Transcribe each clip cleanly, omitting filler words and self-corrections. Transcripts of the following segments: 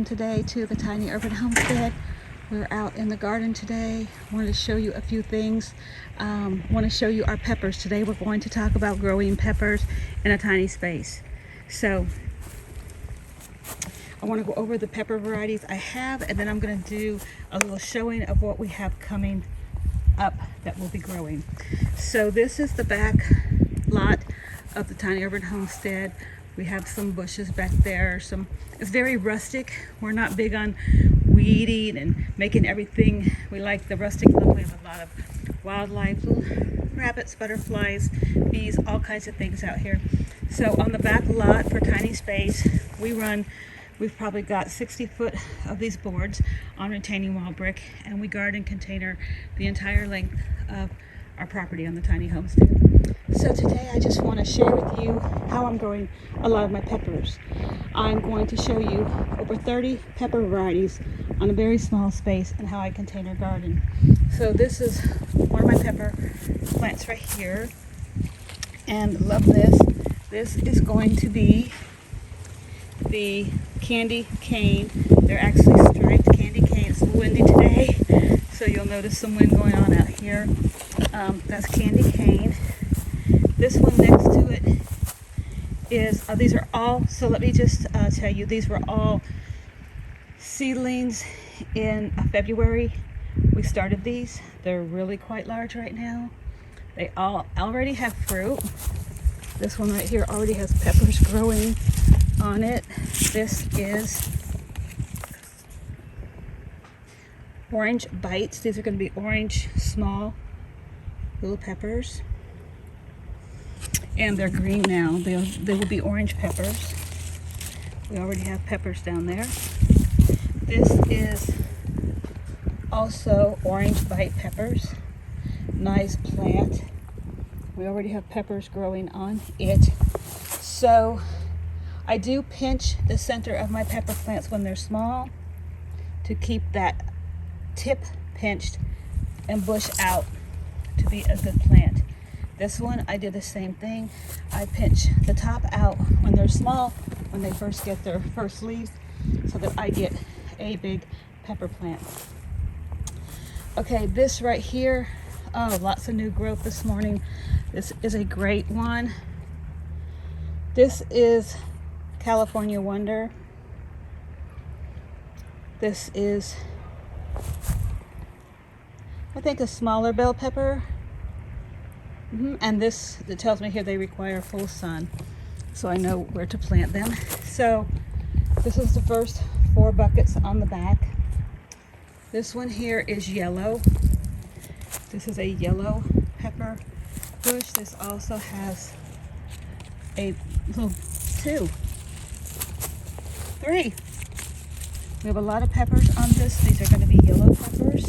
welcome today to the Tiny Urban Homestead. We're out in the garden today. Wanted to show you a few things. Want to show you our peppers. Today we're going to talk about growing peppers in a tiny space. So I want to go over the pepper varieties I have, and then I'm going to do a little showing of what we have coming up that we'll be growing. So this is the back lot of the Tiny Urban Homestead. We have some bushes back there. It's very rustic. We're not big on weeding and making everything. We like the rustic look. We have a lot of wildlife, little rabbits, butterflies, bees, all kinds of things out here. So on the back lot for tiny space, we've probably got 60 foot of these boards on retaining wall brick, and we garden container the entire length of our property on the tiny homestead. So today I just want to share with you how I'm growing a lot of my peppers. I'm going to show you over 30 pepper varieties on a very small space and how I container garden. So this is one of my pepper plants right here, and love this. This is going to be the candy cane. They're actually striped candy cane. It's windy today, so you'll notice some wind going on out here. That's candy cane. This one next to it is, these are all, so let me just tell you, these were all seedlings in February. We started these. They're really quite large right now. They all already have fruit. This one right here already has peppers growing on it. This is orange bites. These are going to be orange, small little peppers. And they're green now. They will be orange peppers. We already have peppers down there. This is also orange bite peppers. Nice plant. We already have peppers growing on it. So I do pinch the center of my pepper plants when they're small to keep that tip pinched and bush out to be a good plant. This one, I did the same thing. I pinch the top out when they're small, when they first get their first leaves, so that I get a big pepper plant. Okay, this right here, oh, lots of new growth this morning. This is a great one. This is California Wonder. This is, I think, a smaller bell pepper. And this, it tells me here they require full sun, so I know where to plant them. So this is the first 4 buckets on the back. This one here is yellow. This is a yellow pepper bush. This also has a little 2, 3. We have a lot of peppers on this. These are going to be yellow peppers.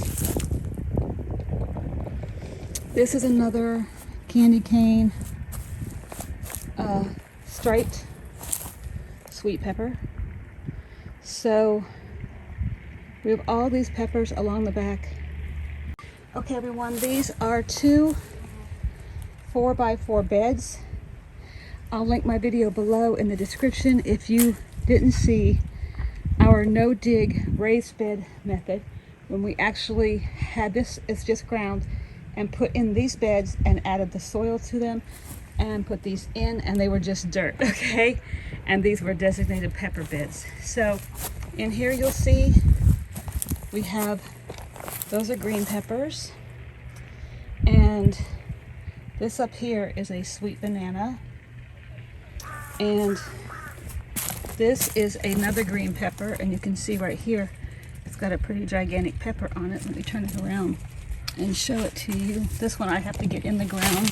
This is another candy cane striped sweet pepper. So we have all these peppers along the back. Okay, everyone, these are 2 4x4 beds. I'll link my video below in the description if you didn't see our no dig raised bed method, when we actually had this, it's just ground, and put in these beds and added the soil to them and put these in, and they were just dirt, okay? And these were designated pepper beds. So in here you'll see we have, those are green peppers, and this up here is a sweet banana, and this is another green pepper, and you can see right here it's got a pretty gigantic pepper on it. Let me turn it around and show it to you. This one I have to get in the ground.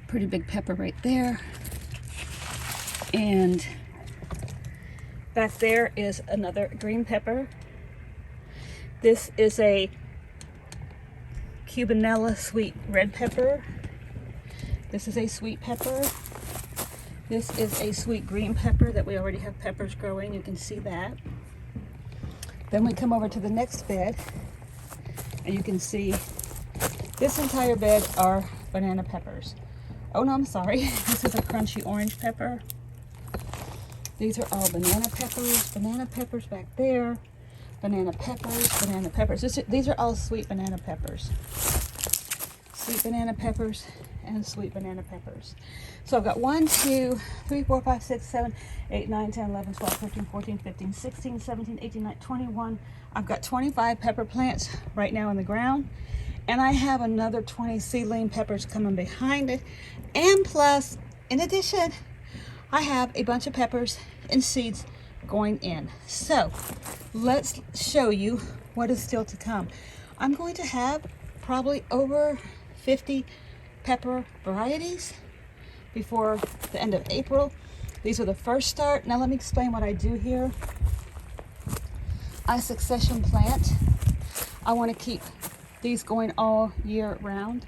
Pretty big pepper right there. And back there is another green pepper. This is a Cubanella sweet red pepper. This is a sweet pepper. This is a sweet green pepper that we already have peppers growing. You can see that. Then we come over to the next bed, and you can see this entire bed are banana peppers. Oh no, I'm sorry. This is a crunchy orange pepper. These are all banana peppers back there, banana peppers. These are all sweet banana peppers. Sweet banana peppers and sweet banana peppers. So I've got 1, 2, 3, 4, 5, 6, 7, 8, 9, 10, 11, 12, 13, 14, 15, 16, 17, 18, 19, 21. I've got 25 pepper plants right now in the ground. And I have another 20 seedling peppers coming behind it. And plus, in addition, I have a bunch of peppers and seeds going in. So let's show you what is still to come. I'm going to have probably over 50 pepper varieties before the end of April. These are the first start. Now let me explain what I do here. I succession plant. I want to keep these going all year round.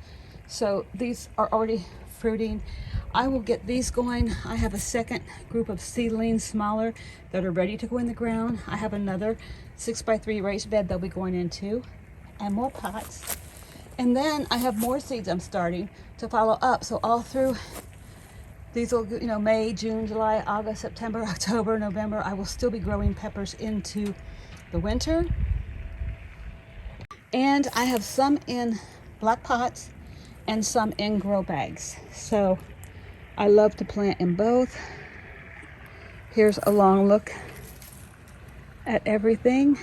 So these are already fruiting. I will get these going. I have a second group of seedlings, smaller, that are ready to go in the ground. I have another 6x3 raised bed they'll be going into, and more pots. And then I have more seeds I'm starting to follow up. So all through these will, May, June, July, August, September, October, November, I will still be growing peppers into the winter. And I have some in black pots and some in grow bags. So I love to plant in both. Here's a long look at everything.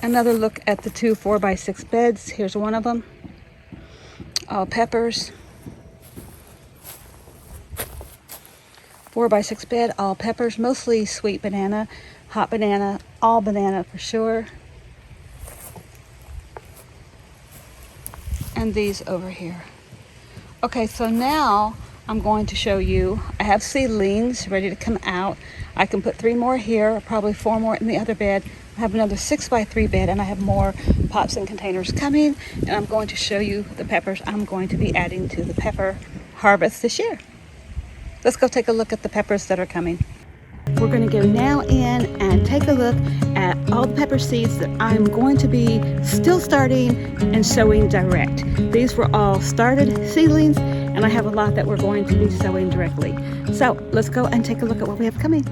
Another look at the 2 4x6 beds. Here's one of them. All peppers. 4x6 bed, all peppers, mostly sweet banana, hot banana, all banana for sure. And these over here. Okay, so now I'm going to show you, I have seedlings ready to come out. I can put 3 more here, probably 4 more in the other bed. I have another 6x3 bed, and I have more pots and containers coming, and I'm going to show you the peppers I'm going to be adding to the pepper harvest this year. Let's go take a look at the peppers that are coming. We're going to go now in and take a look at all the pepper seeds that I'm going to be still starting and sowing direct. These were all started seedlings, and I have a lot that we're going to be sowing directly. So let's go and take a look at what we have coming.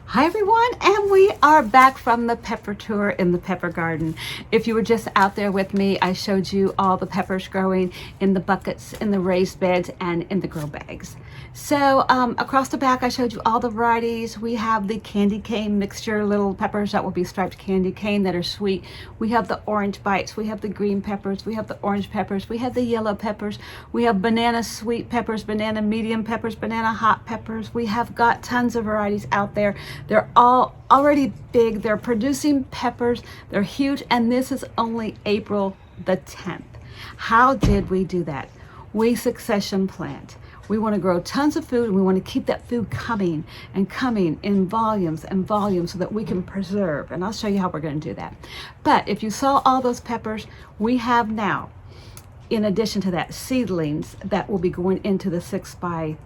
Hi everyone, and we are back from the pepper tour in the pepper garden. If you were just out there with me, I showed you all the peppers growing in the buckets, in the raised beds, and in the grow bags. So across the back, I showed you all the varieties. We have the candy cane mixture, little peppers that will be striped candy cane that are sweet. We have the orange bites, we have the green peppers, we have the orange peppers, we have the yellow peppers, we have banana sweet peppers, banana medium peppers, banana hot peppers. We have got tons of varieties out there. They're all already big. They're producing peppers. They're huge. And this is only April the 10th. How did we do that? We succession plant. We want to grow tons of food, and we want to keep that food coming and coming in volumes and volumes so that we can preserve. And I'll show you how we're going to do that. But if you saw all those peppers, we have now, in addition to that, seedlings that will be going into the 6x3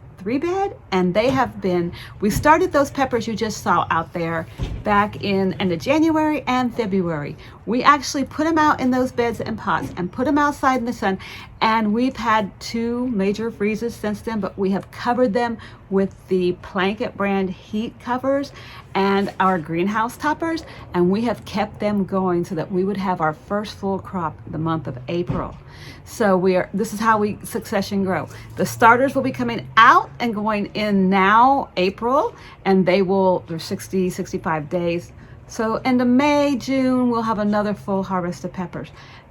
bed, and they have been, we started those peppers you just saw out there back in end of January and February. We actually put them out in those beds and pots and put them outside in the sun, and we've had 2 major freezes since then, but we have covered them with the Blanket brand heat covers and our greenhouse toppers, and we have kept them going so that we would have our first full crop the month of April. So this is how we succession grow. The starters will be coming out and going in now, April, and they're 60, 65 days. So end of May, June, we'll have another full harvest of peppers.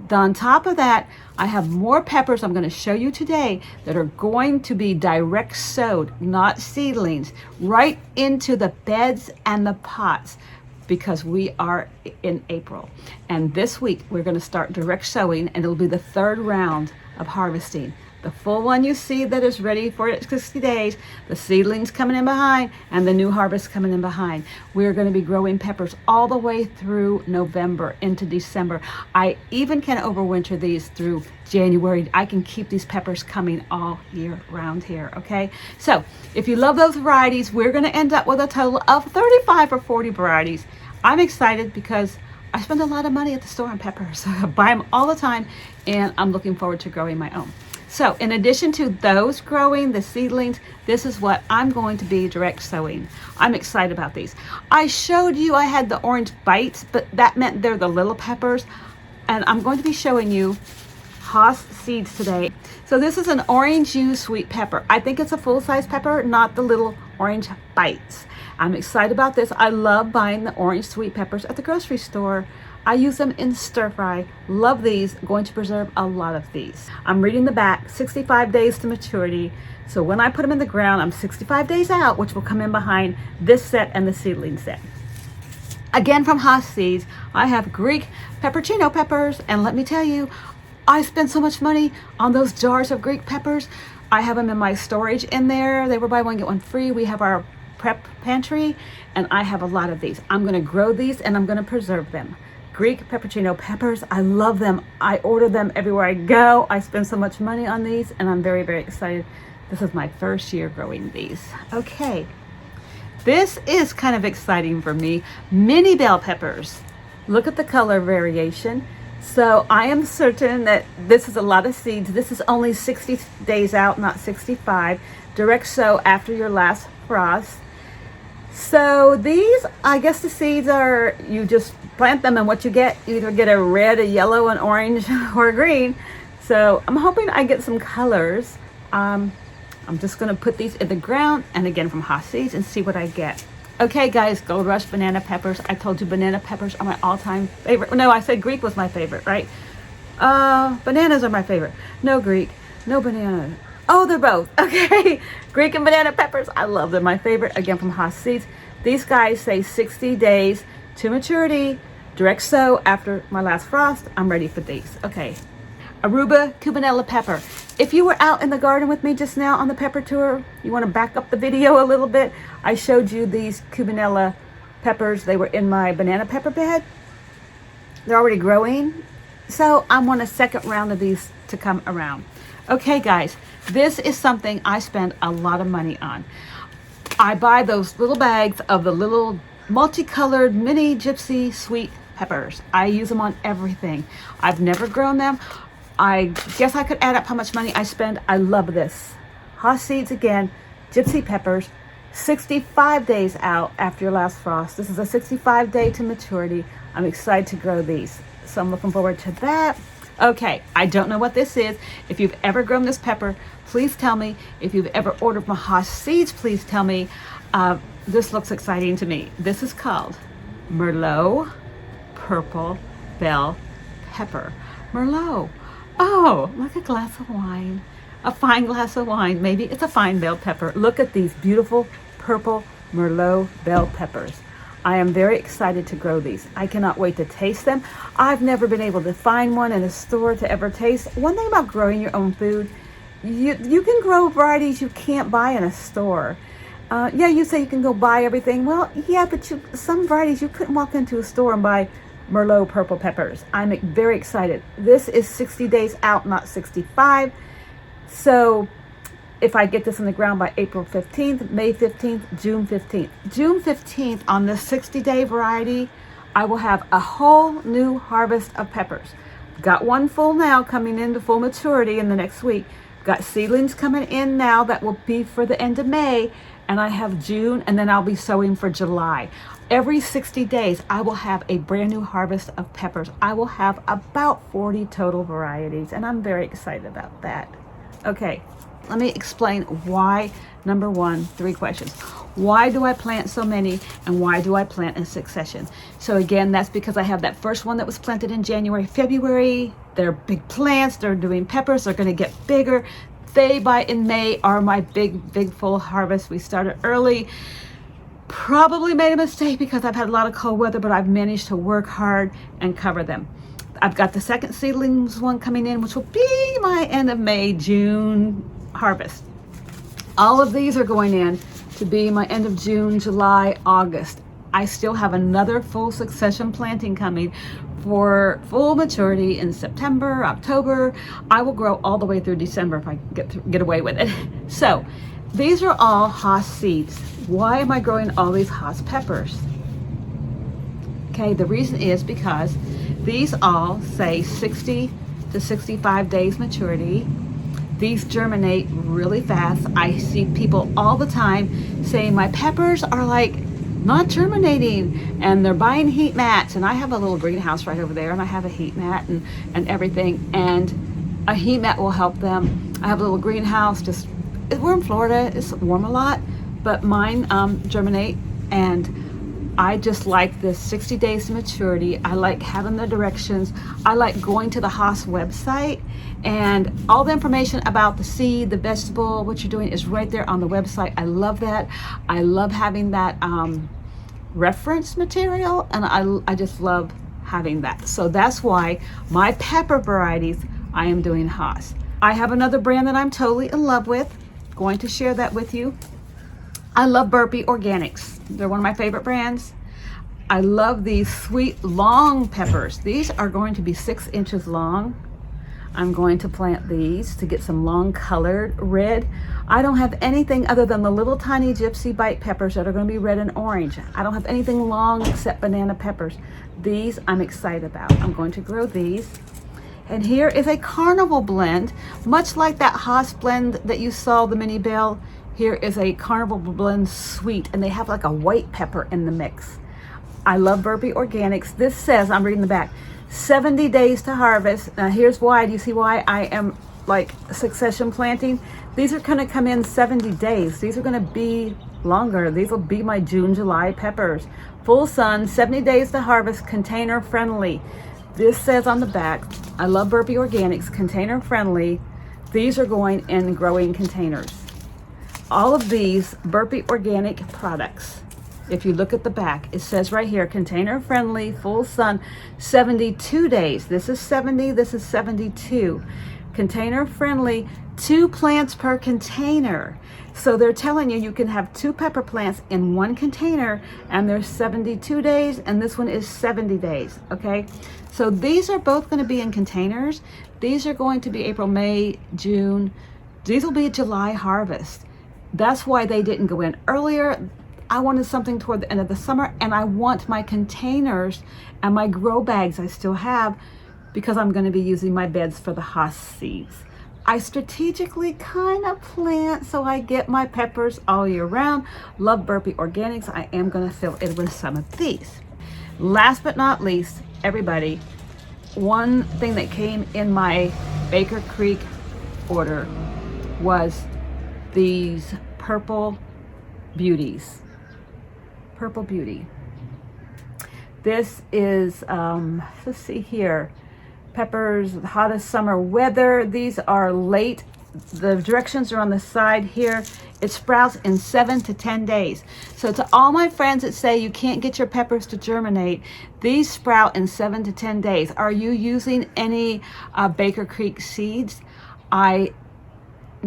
On top of that, I have more peppers I'm going to show you today that are going to be direct sowed, not seedlings, right into the beds and the pots, because we are in April. And this week we're going to start direct sowing, and it'll be the 3rd round of harvesting. The full one you see that is ready for its 60 days, the seedlings coming in behind, and the new harvest coming in behind. We're going to be growing peppers all the way through November into December. I even can overwinter these through January. I can keep these peppers coming all year round here, okay? So if you love those varieties, we're going to end up with a total of 35 or 40 varieties. I'm excited because I spend a lot of money at the store on peppers. I buy them all the time, and I'm looking forward to growing my own. So in addition to those growing, the seedlings, this is what I'm going to be direct sowing. I'm excited about these. I showed you I had the orange bites, but that meant they're the little peppers. And I'm going to be showing you Hass seeds today. So this is an orange used sweet pepper. I think it's a full-size pepper, not the little orange bites. I'm excited about this. I love buying the orange sweet peppers at the grocery store. I use them in stir fry. Love these. Going to preserve a lot of these. I'm reading the back, 65 days to maturity. So when I put them in the ground, I'm 65 days out, which will come in behind this set and the seedling set. Again, from Hass Seeds, I have Greek Pepperchino peppers, and let me tell you, I spent so much money on those jars of Greek peppers. I have them in my storage in there. They were buy one, get one free. We have our prep pantry, and I have a lot of these. I'm gonna grow these and I'm gonna preserve them. Greek Pepperchino peppers, I love them. I order them everywhere I go. I spend so much money on these, and I'm very, very excited. This is my first year growing these. Okay, this is kind of exciting for me. Mini bell peppers. Look at the color variation. So I am certain that this is a lot of seeds. This is only 60 days out, not 65. Direct sow after your last frost. So these, I guess the seeds are, you just plant them, and what you get, you either get a red, a yellow, an orange, or a green. So I'm hoping I get some colors. I'm just gonna put these in the ground, and again from Hass Seeds, and see what I get. Okay guys, Gold Rush banana peppers. I told you banana peppers are my all-time favorite. No, I said Greek was my favorite, right? Bananas are my favorite. No Greek, no banana. Oh, they're both. Okay, Greek and banana peppers. I love them. My favorite, again from Hass Seeds. These guys say 60 days to maturity. Direct sow after my last frost. I'm ready for these. Okay. Aruba Cubanella pepper. If you were out in the garden with me just now on the pepper tour, you want to back up the video a little bit. I showed you these Cubanella peppers. They were in my banana pepper bed. They're already growing. So I want a second round of these to come around. Okay guys, this is something I spend a lot of money on. I buy those little bags of the little multicolored mini gypsy sweet peppers. I use them on everything. I've never grown them. I guess I could add up how much money I spend. I love this. Hass Seeds again, gypsy peppers, 65 days out after your last frost. This is a 65 day to maturity. I'm excited to grow these. So I'm looking forward to that. Okay, I don't know what this is. If you've ever grown this pepper, please tell me. If you've ever ordered from Hass Seeds, please tell me. This looks exciting to me. This is called Merlot Purple Bell Pepper. Merlot. Oh, like a glass of wine. A fine glass of wine. Maybe it's a fine bell pepper. Look at these beautiful purple Merlot bell peppers. I am very excited to grow these. I cannot wait to taste them. I've never been able to find one in a store to ever taste. One thing about growing your own food, you can grow varieties you can't buy in a store. Yeah, you say you can go buy everything. Well, yeah, but some varieties you couldn't walk into a store and buy Merlot purple peppers. I'm very excited. This is 60 days out, not 65. So if I get this in the ground by April 15th, May 15th, June 15th. June 15th on this 60-day variety, I will have a whole new harvest of peppers. Got one full now coming into full maturity in the next week. Got seedlings coming in now that will be for the end of May, and I have June, and then I'll be sowing for July. Every 60 days, I will have a brand new harvest of peppers. I will have about 40 total varieties, and I'm very excited about that. Okay, let me explain why. Number one, 3 questions. Why do I plant so many, and why do I plant in succession? So again, that's because I have that first one that was planted in January, February. They're big plants. They're doing peppers. They're going to get bigger. They, by in May, are my big full harvest. We started early. Probably made a mistake because I've had a lot of cold weather, but I've managed to work hard and cover them. I've got the second seedlings one coming in, which will be my end of May, June harvest. All of these are going in to be my end of June, July, August. I still have another full succession planting coming for full maturity in September, October. I will grow all the way through December if I get away with it. So these are all Hass seeds. Why am I growing all these Hass peppers? Okay, the reason is because these all say 60 to 65 days maturity. These germinate really fast. I see people all the time saying my peppers are like not germinating, and they're buying heat mats. And I have a little greenhouse right over there, and I have a heat mat and everything, and a heat mat will help them. I have a little greenhouse, just, we're in Florida, it's warm a lot, but mine germinate, and I just like this 60 days to maturity. I like having the directions. I like going to the Haas website, and all the information about the seed, the vegetable, what you're doing is right there on the website. I love that. I love having that reference material, and I just love having that. So that's why my pepper varieties, I am doing Haas. I have another brand that I'm totally in love with. Going to share that with you. I love Burpee Organics. They're one of my favorite brands. I love these sweet long peppers. These are going to be 6 inches long. I'm going to plant these to get some long colored red. I don't have anything other than the little tiny gypsy bite peppers that are going to be red and orange. I don't have anything long except banana peppers. These I'm excited about. I'm going to grow these. And here is a Carnival Blend, much like that Haas blend that you saw, the mini bell. Here is a Carnival Blend sweet, and they have like a white pepper in the mix. I love Burpee Organics. This says, I'm reading the back, 70 days to harvest. Now here's why. Do you see why I am like succession planting? These are going to come in 70 days. These are going to be longer. These will be my June, July peppers. Full sun, 70 days to harvest, container friendly. This says on the back, I love Burpee Organics, container friendly. These are going in growing containers. All of these Burpee Organic products, if you look at the back, it says right here, container friendly, full sun, 72 days. This is 70, this is 72. Container friendly, 2 plants per container. So they're telling you can have 2 pepper plants in 1 container, and there's 72 days, and this one is 70 days, okay? So these are both going to be in containers. These are going to be April, May, June. These will be a July harvest. That's why they didn't go in earlier. I wanted something toward the end of the summer, and I want my containers and my grow bags I still have, because I'm going to be using my beds for the Haas seeds. I strategically kind of plant so I get my peppers all year round. Love Burpee Organics. I am going to fill it with some of these. Last but not least, everybody, one thing that came in my Baker Creek order was these purple beauties. Purple beauty. This is, let's see here, peppers, the hottest summer weather. These are late. The directions are on the side here. It sprouts in 7 to 10 days. So to all my friends that say you can't get your peppers to germinate, these sprout in 7 to 10 days. Are you using any Baker Creek seeds? I'm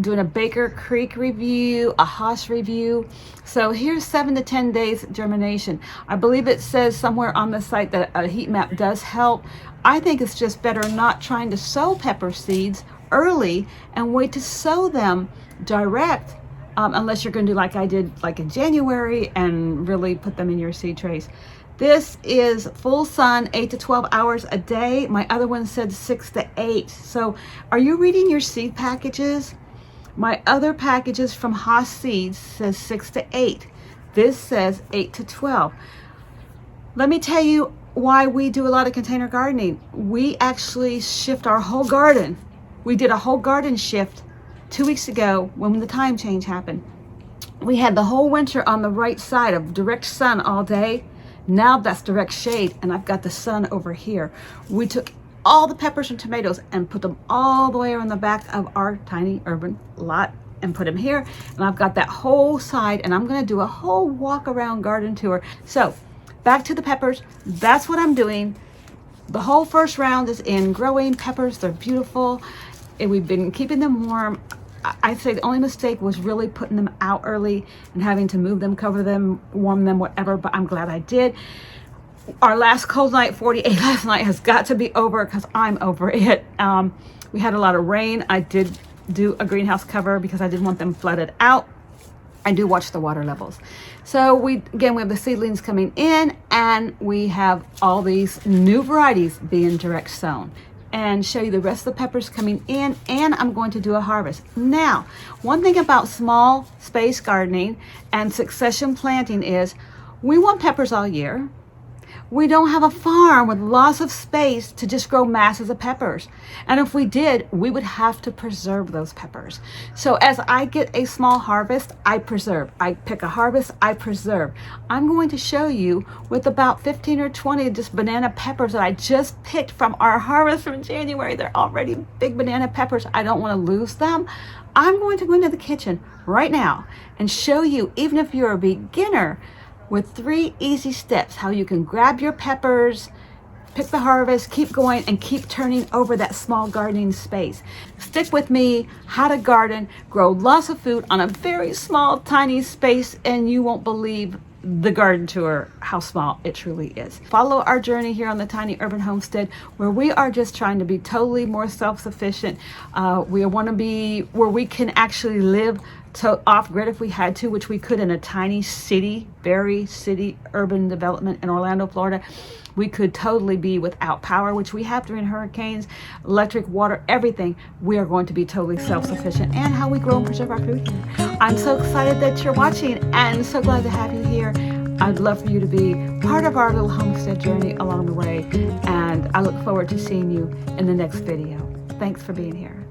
doing a Baker Creek review, a Haas review. So here's 7 to 10 days germination. I believe it says somewhere on the site that a heat map does help. I think it's just better not trying to sow pepper seeds early and wait to sow them direct, unless you're going to do like I did, like in January, and really put them in your seed trays. This is full sun, 8 to 12 hours a day. My other one said 6 to 8. So are you reading your seed packages? My other packages from Haas Seeds says 6 to 8. This says 8 to 12. Let me tell you why we do a lot of container gardening. We actually shift our whole garden. We did a whole garden shift 2 weeks ago when the time change happened. We had the whole winter on the right side of direct sun all day. Now that's direct shade, and I've got the sun over here. We took all the peppers and tomatoes and put them all the way around the back of our tiny urban lot and put them here. And I've got that whole side, and I'm going to do a whole walk around garden tour. So back to the peppers. That's what I'm doing. The whole first round is in growing peppers. They're beautiful, and we've been keeping them warm. I'd say the only mistake was really putting them out early and having to move them, cover them, warm them, whatever, but I'm glad I did. Our last cold night, 48 last night, has got to be over because I'm over it. We had a lot of rain. I did do a greenhouse cover because I didn't want them flooded out. I do watch the water levels. So we have the seedlings coming in, and we have all these new varieties being direct sown, and show you the rest of the peppers coming in, and I'm going to do a harvest. Now, one thing about small space gardening and succession planting is we want peppers all year. We don't have a farm with lots of space to just grow masses of peppers. And if we did, we would have to preserve those peppers. So as I get a small harvest, I preserve. I pick a harvest, I preserve. I'm going to show you with about 15 or 20 just banana peppers that I just picked from our harvest from January. They're already big banana peppers. I don't want to lose them. I'm going to go into the kitchen right now and show you, even if you're a beginner, with 3 easy steps, how you can grab your peppers, pick the harvest, keep going, and keep turning over that small gardening space. Stick with me, how to garden, grow lots of food on a very small, tiny space, and you won't believe the garden tour, how small it truly is. Follow our journey here on the Tiny Urban Homestead, where we are just trying to be totally more self-sufficient. We want to be where we can actually live off-grid if we had to, which we could in a tiny city, very city urban development in Orlando, Florida. We could totally be without power, which we have during hurricanes, electric, water, everything. We are going to be totally self-sufficient, and how we grow and preserve our food here. I'm so excited that you're watching, and so glad to have you here. I'd love for you to be part of our little homestead journey along the way, and I look forward to seeing you in the next video. Thanks for being here.